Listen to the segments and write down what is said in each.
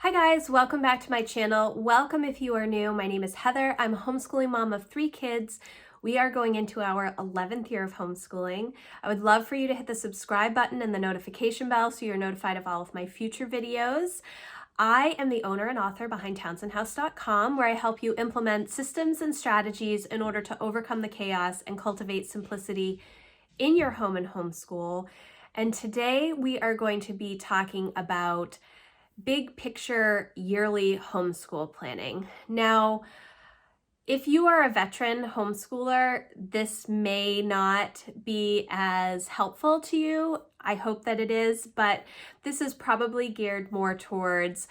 Hi guys, welcome back to my channel. Welcome if you are new. My name is Heather. I'm a homeschooling mom of 3 kids. We are going into our 11th year of homeschooling. I would love for you to hit the subscribe button and the notification bell so you're notified of all of my future videos. I am the owner and author behind townsendhouse.com, where I help you implement systems and strategies in order to overcome the chaos and cultivate simplicity in your home and homeschool. And today we are going to be talking about big picture yearly homeschool planning. Now, if you are a veteran homeschooler, this may not be as helpful to you. I hope that it is, but this is probably geared more towards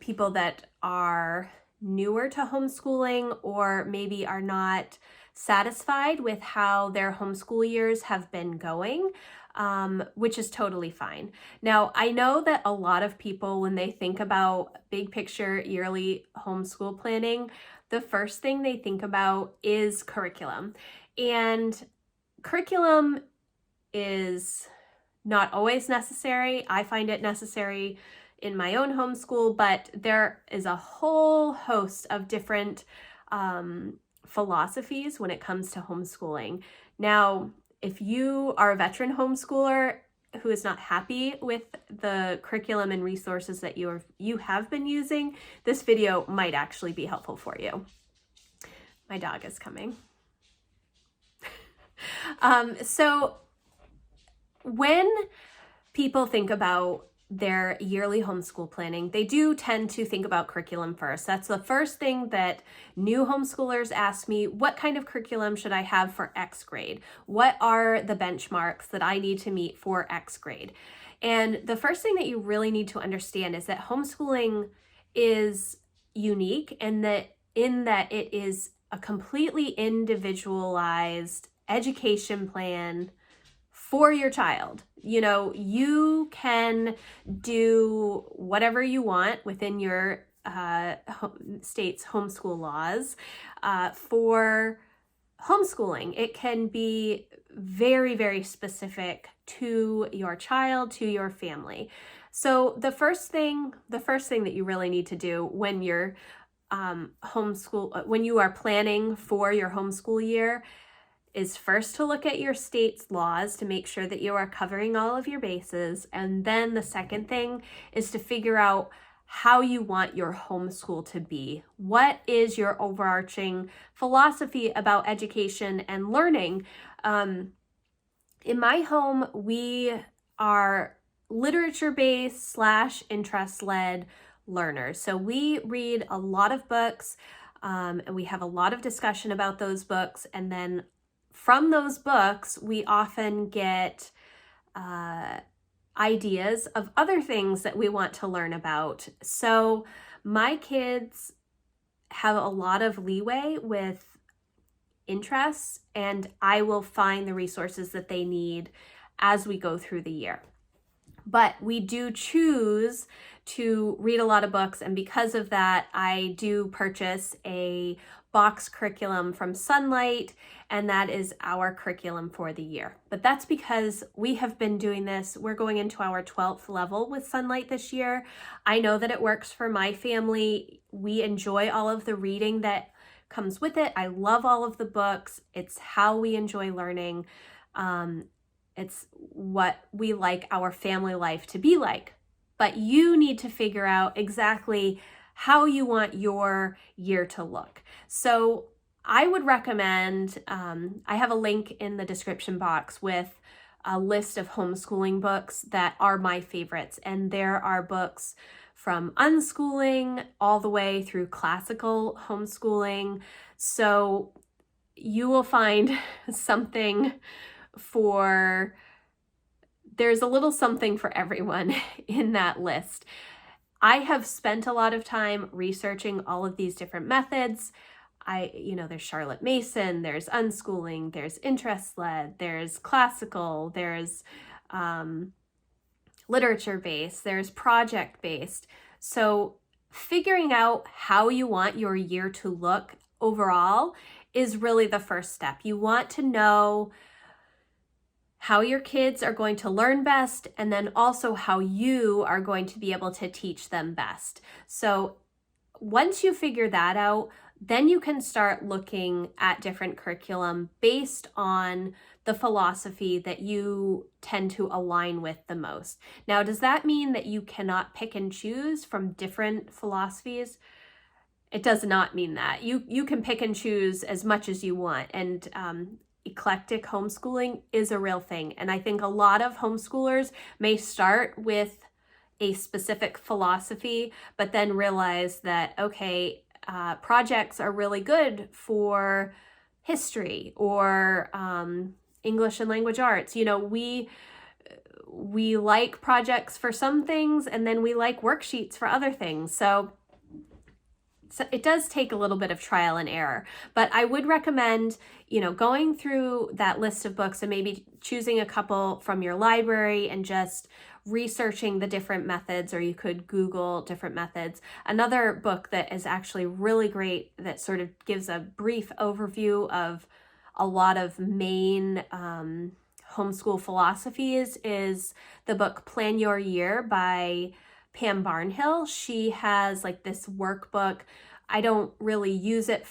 people that are newer to homeschooling or maybe are not satisfied with how their homeschool years have been going. Which is totally fine. Now, I know that a lot of people, when they think about big picture yearly homeschool planning, the first thing they think about is curriculum. And curriculum is not always necessary. I find it necessary in my own homeschool, but there is a whole host of different philosophies when it comes to homeschooling. Now, if you are a veteran homeschooler who is not happy with the curriculum and resources that you have been using, this video might actually be helpful for you. My dog is coming. So when people think about their yearly homeschool planning, they do tend to think about curriculum first. That's the first thing that new homeschoolers ask me: what kind of curriculum should I have for X grade? What are the benchmarks that I need to meet for X grade? And the first thing that you really need to understand is that homeschooling is unique and that it is a completely individualized education plan for your child. You know, you can do whatever you want within your state's homeschool laws for homeschooling. It can be very, very specific to your child, to your family. So the first thing that you really need to do when you're when you are planning for your homeschool year is first to look at your state's laws to make sure that you are covering all of your bases. And then the second thing is to figure out how you want your homeschool to be. What is your overarching philosophy about education and learning? In my home, we are literature-based / interest-led learners. So we read a lot of books, and we have a lot of discussion about those books. And then from those books, we often get ideas of other things that we want to learn about. So my kids have a lot of leeway with interests, and I will find the resources that they need as we go through the year. But we do choose to read a lot of books, and because of that, I do purchase a box curriculum from Sunlight, and that is our curriculum for the year. But that's because we have been doing this. We're going into our 12th level with Sunlight this year. I know that it works for my family. We enjoy all of the reading that comes with it. I love all of the books. It's how we enjoy learning. It's what we like our family life to be like. But you need to figure out exactly how you want your year to look. So I would recommend, I have a link in the description box with a list of homeschooling books that are my favorites. And there are books from unschooling all the way through classical homeschooling. So you will find something there's a little something for everyone in that list. I have spent a lot of time researching all of these different methods. There's Charlotte Mason, there's unschooling, there's interest-led, there's classical, there's literature-based, there's project-based. So figuring out how you want your year to look overall is really the first step. You want to know how your kids are going to learn best, and then also how you are going to be able to teach them best. So once you figure that out, then you can start looking at different curriculum based on the philosophy that you tend to align with the most. Now, does that mean that you cannot pick and choose from different philosophies? It does not mean that. You can pick and choose as much as you want, and eclectic homeschooling is a real thing. And I think a lot of homeschoolers may start with a specific philosophy, but then realize that, okay, projects are really good for history or English and language arts. You know, we like projects for some things, and then we like worksheets for other things. So it does take a little bit of trial and error, but I would recommend, going through that list of books and maybe choosing a couple from your library and just researching the different methods, or you could Google different methods. Another book that is actually really great that sort of gives a brief overview of a lot of main homeschool philosophies is the book Plan Your Year by Pam Barnhill. She has like this workbook. I don't really use it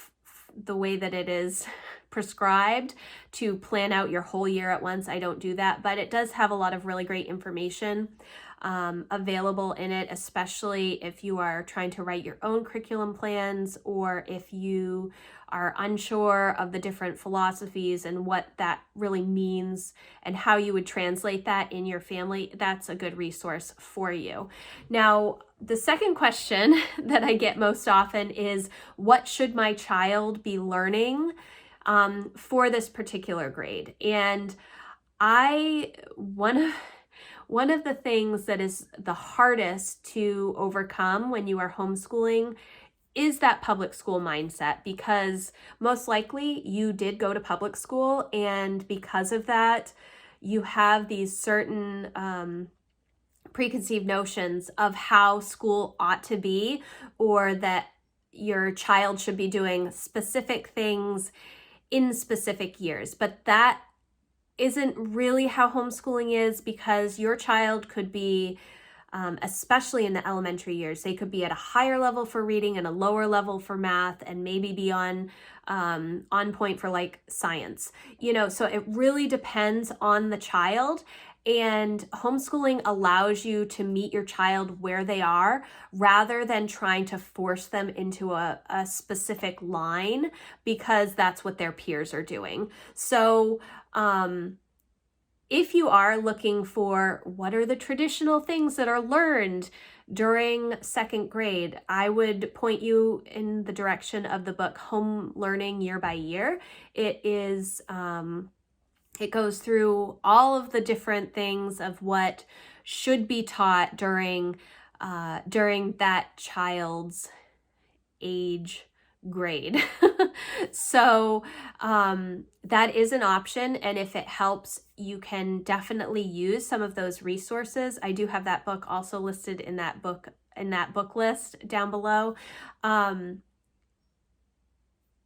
the way that it is prescribed to plan out your whole year at once. I don't do that, but it does have a lot of really great information available in it, especially if you are trying to write your own curriculum plans, or if you are unsure of the different philosophies and what that really means and how you would translate that in your family. That's a good resource for you. Now, the second question that I get most often is, what should my child be learning for this particular grade? And one of the things that is the hardest to overcome when you are homeschooling is that public school mindset, because most likely you did go to public school, and because of that, you have these certain preconceived notions of how school ought to be, or that your child should be doing specific things in specific years. But that isn't really how homeschooling is, because your child could be, especially in the elementary years, they could be at a higher level for reading and a lower level for math, and maybe be on point for like science. So it really depends on the child. And homeschooling allows you to meet your child where they are, rather than trying to force them into a specific line, because that's what their peers are doing. So if you are looking for what are the traditional things that are learned during second grade, I would point you in the direction of the book Home Learning Year by Year. It is it goes through all of the different things of what should be taught during that child's age grade. So that is an option, and if it helps, you can definitely use some of those resources. I do have that book also listed in that book list down below.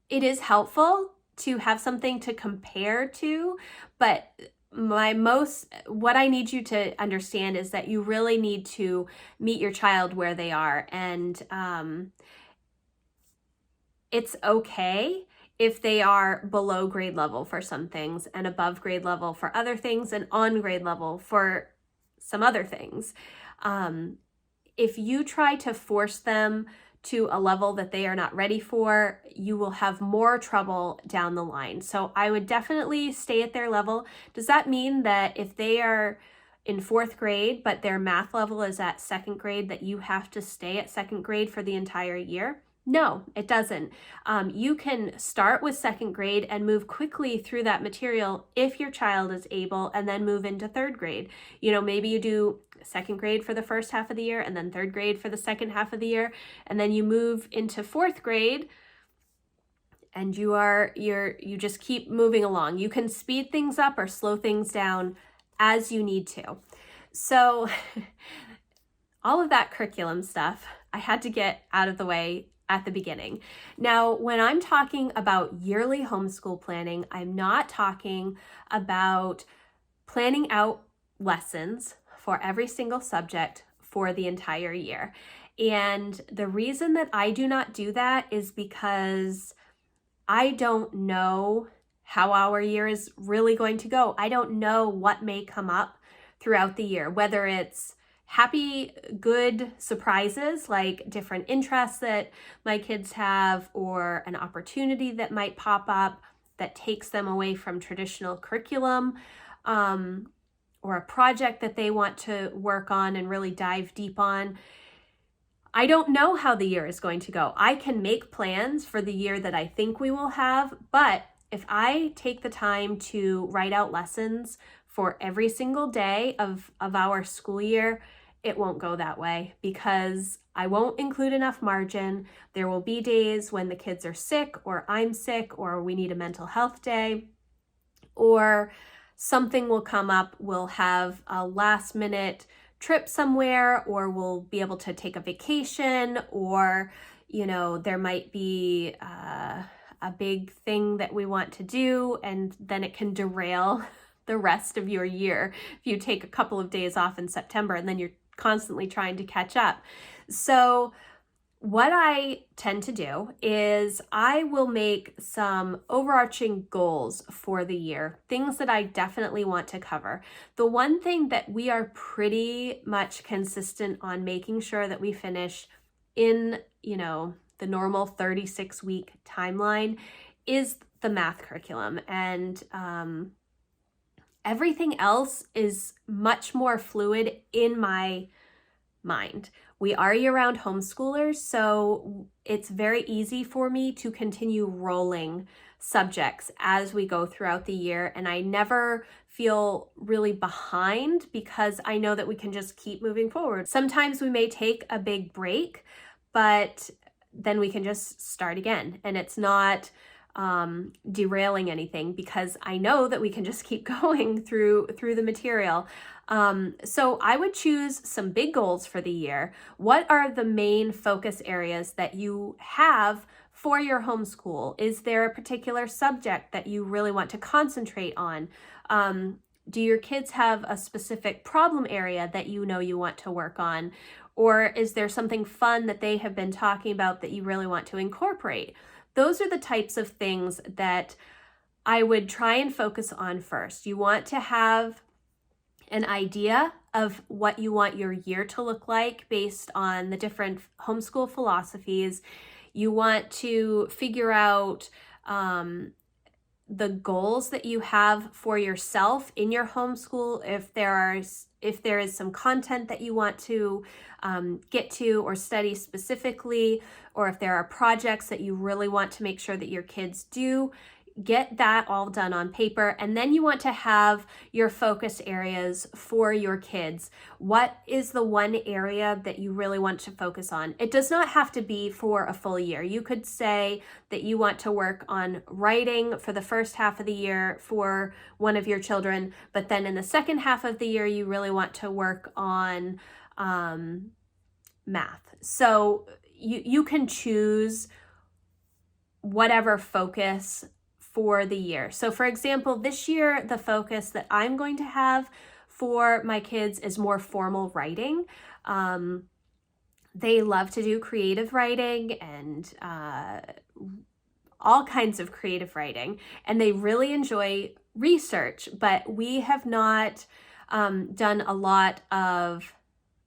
It is helpful to have something to compare to, but what I need you to understand is that you really need to meet your child where they are, and it's okay if they are below grade level for some things, and above grade level for other things, and on grade level for some other things. If you try to force them to a level that they are not ready for, you will have more trouble down the line. So I would definitely stay at their level. Does that mean that if they are in fourth grade, but their math level is at second grade, that you have to stay at second grade for the entire year? No, it doesn't. You can start with second grade and move quickly through that material if your child is able, and then move into third grade. Maybe you do second grade for the first half of the year, and then third grade for the second half of the year, and then you move into fourth grade, and you just keep moving along. You can speed things up or slow things down as you need to. So all of that curriculum stuff I had to get out of the way at the beginning. Now, when I'm talking about yearly homeschool planning, I'm not talking about planning out lessons for every single subject for the entire year. And the reason that I do not do that is because I don't know how our year is really going to go. I don't know what may come up throughout the year, whether it's happy, good surprises like different interests that my kids have, or an opportunity that might pop up that takes them away from traditional curriculum, or a project that they want to work on and really dive deep on. I don't know how the year is going to go. I can make plans for the year that I think we will have, but if I take the time to write out lessons for every single day of our school year, it won't go that way because I won't include enough margin. There will be days when the kids are sick, or I'm sick, or we need a mental health day, or something will come up. We'll have a last minute trip somewhere, or we'll be able to take a vacation, or, there might be a big thing that we want to do, and then it can derail the rest of your year if you take a couple of days off in September and then you're constantly trying to catch up. So what I tend to do is I will make some overarching goals for the year, things that I definitely want to cover. The one thing that we are pretty much consistent on making sure that we finish in, the normal 36-week timeline is the math curriculum. And everything else is much more fluid in my mind. We are year-round homeschoolers, so it's very easy for me to continue rolling subjects as we go throughout the year, and I never feel really behind because I know that we can just keep moving forward. Sometimes we may take a big break, but then we can just start again, and it's not derailing anything because I know that we can just keep going through the material. So I would choose some big goals for the year. What are the main focus areas that you have for your homeschool? Is there a particular subject that you really want to concentrate on? Do your kids have a specific problem area that you want to work on? Or is there something fun that they have been talking about that you really want to incorporate? Those are the types of things that I would try and focus on first. You want to have an idea of what you want your year to look like based on the different homeschool philosophies. You want to figure out the goals that you have for yourself in your homeschool. If there is some content that you want to get to or study specifically, or if there are projects that you really want to make sure that your kids do, get that all done on paper. And then you want to have your focus areas for your kids. What is the one area that you really want to focus on? It does not have to be for a full year. You could say that you want to work on writing for the first half of the year for one of your children, but then in the second half of the year, you really want to work on math. So you can choose whatever focus for the year. So for example, this year, the focus that I'm going to have for my kids is more formal writing. They love to do creative writing and all kinds of creative writing, and they really enjoy research, but we have not done a lot of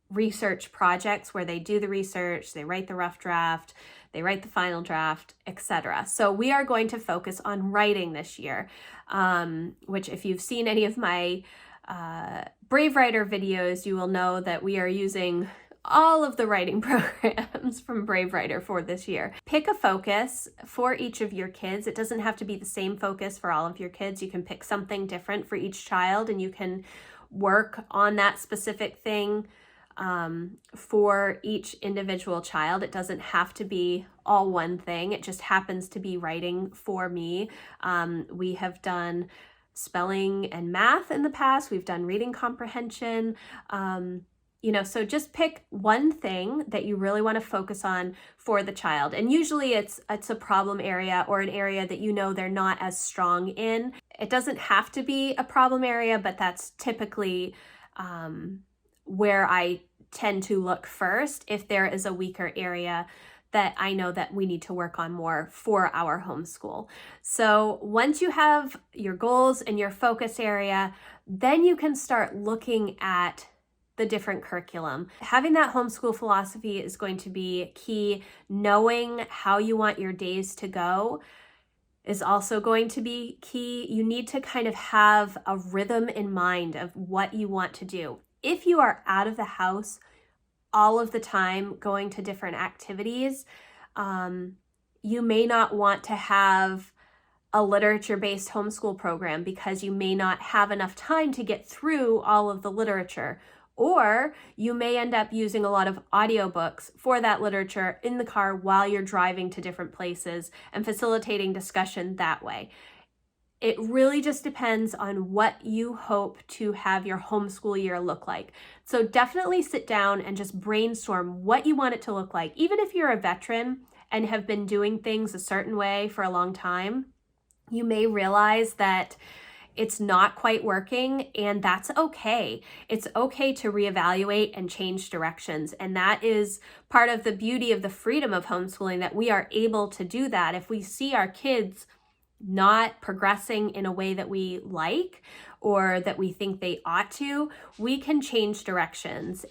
research projects where they do the research, they write the rough draft, they write the final draft, etc. So we are going to focus on writing this year, which if you've seen any of my Brave Writer videos, you will know that we are using all of the writing programs from Brave Writer for this year. Pick a focus for each of your kids. It doesn't have to be the same focus for all of your kids. You can pick something different for each child, and you can work on that specific thing for each individual child. It doesn't have to be all one thing. It just happens to be writing for me. We have done spelling and math in the past. We've done reading comprehension. So just pick one thing that you really want to focus on for the child. And usually it's a problem area or an area that they're not as strong in. It doesn't have to be a problem area, but that's typically where I tend to look first if there is a weaker area that I know that we need to work on more for our homeschool. So once you have your goals and your focus area, then you can start looking at the different curriculum. Having that homeschool philosophy is going to be key. Knowing how you want your days to go is also going to be key. You need to kind of have a rhythm in mind of what you want to do. If you are out of the house all of the time going to different activities, you may not want to have a literature-based homeschool program because you may not have enough time to get through all of the literature. Or you may end up using a lot of audiobooks for that literature in the car while you're driving to different places and facilitating discussion that way. It really just depends on what you hope to have your homeschool year look like. So definitely sit down and just brainstorm what you want it to look like. Even if you're a veteran and have been doing things a certain way for a long time, you may realize that it's not quite working, and that's okay. It's okay to reevaluate and change directions. And that is part of the beauty of the freedom of homeschooling, that we are able to do that. If we see our kids not progressing in a way that we like or that we think they ought to, we can change directions.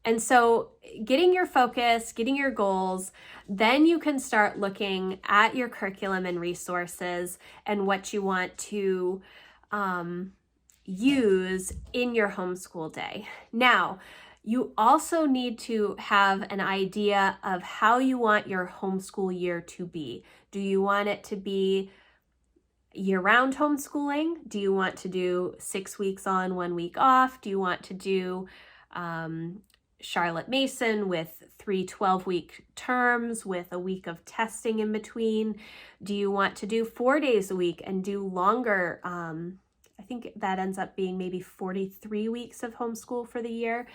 And so getting your focus, getting your goals, then you can start looking at your curriculum and resources and what you want to use in your homeschool day. Now, you also need to have an idea of how you want your homeschool year to be. Do you want it to be year-round homeschooling? Do you want to do 6 weeks on, 1 week off? Do you want to do Charlotte Mason with 3 12-week terms with a week of testing in between? Do you want to do 4 days a week and do longer? I think that ends up being maybe 43 weeks of homeschool for the year.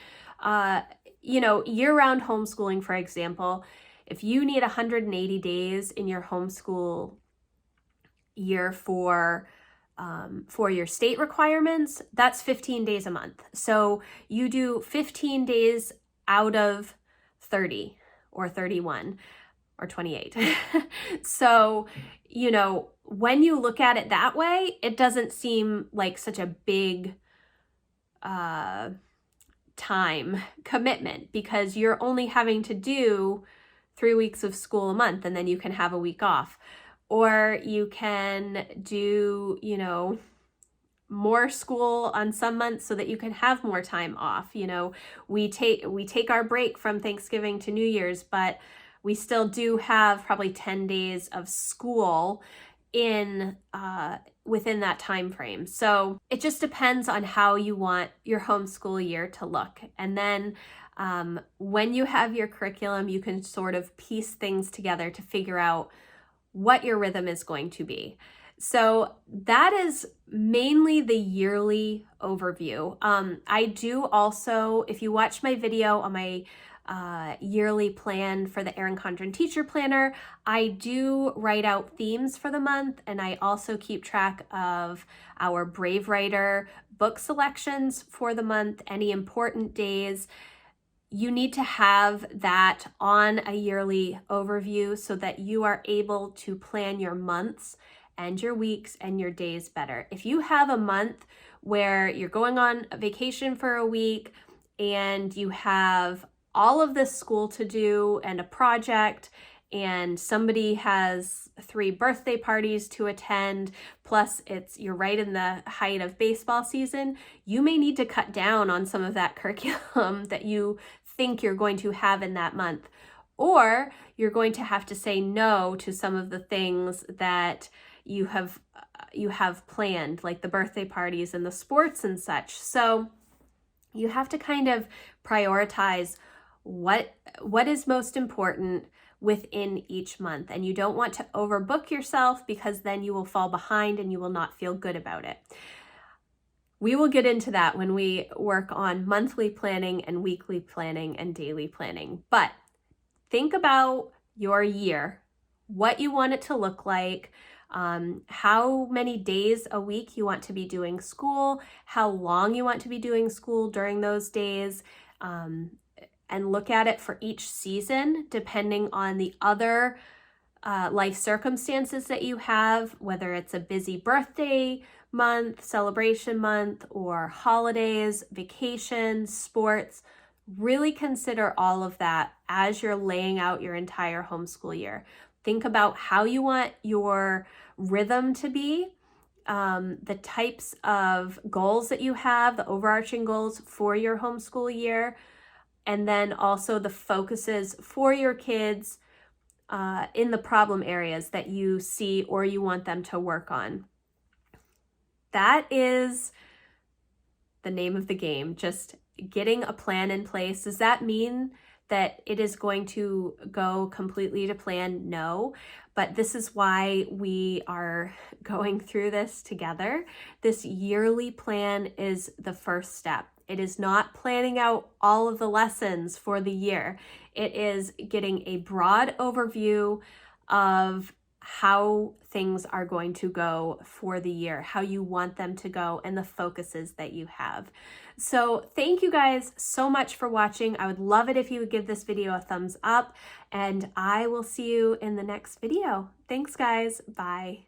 Year-round homeschooling, for example, if you need 180 days in your homeschool year for your state requirements, that's 15 days a month. So you do 15 days out of 30 or 31 or 28. So, when you look at it that way, it doesn't seem like such a big time commitment, because you're only having to do 3 weeks of school a month and then you can have a week off. Or you can do, more school on some months so that you can have more time off. We take our break from Thanksgiving to New Year's, but we still do have probably 10 days of school within that time frame. So it just depends on how you want your homeschool year to look. And then when you have your curriculum, you can sort of piece things together to figure out what your rhythm is going to be. So that is mainly the yearly overview. I do also, if you watch my video on my yearly plan for the Erin Condren Teacher Planner, I do write out themes for the month, and I also keep track of our Brave Writer book selections for the month, any important days. You need to have that on a yearly overview so that you are able to plan your months and your weeks and your days better. If you have a month where you're going on a vacation for a week and you have all of this school to do and a project, and somebody has 3 birthday parties to attend, plus you're right in the height of baseball season, you may need to cut down on some of that curriculum that you think you're going to have in that month. Or you're going to have to say no to some of the things that you have planned, like the birthday parties and the sports and such. So you have to kind of prioritize what is most important within each month. And you don't want to overbook yourself, because then you will fall behind and you will not feel good about it. We will get into that when we work on monthly planning and weekly planning and daily planning. But think about your year, what you want it to look like. how many days a week you want to be doing school, how long you want to be doing school during those days, and look at it for each season depending on the other life circumstances that you have, whether it's a busy birthday month, celebration month, or holidays, vacations, sports. Really consider all of that as you're laying out your entire homeschool year. Think about how you want your rhythm to be, the types of goals that you have, the overarching goals for your homeschool year, and then also the focuses for your kids in the problem areas that you see or you want them to work on. That is the name of the game, just getting a plan in place. Does that mean that it is going to go completely to plan? No, but this is why we are going through this together. This yearly plan is the first step. It is not planning out all of the lessons for the year. It is getting a broad overview of how things are going to go for the year, how you want them to go, and the focuses that you have. So thank you guys so much for watching. I would love it if you would give this video a thumbs up, and I will see you in the next video. Thanks, guys. Bye.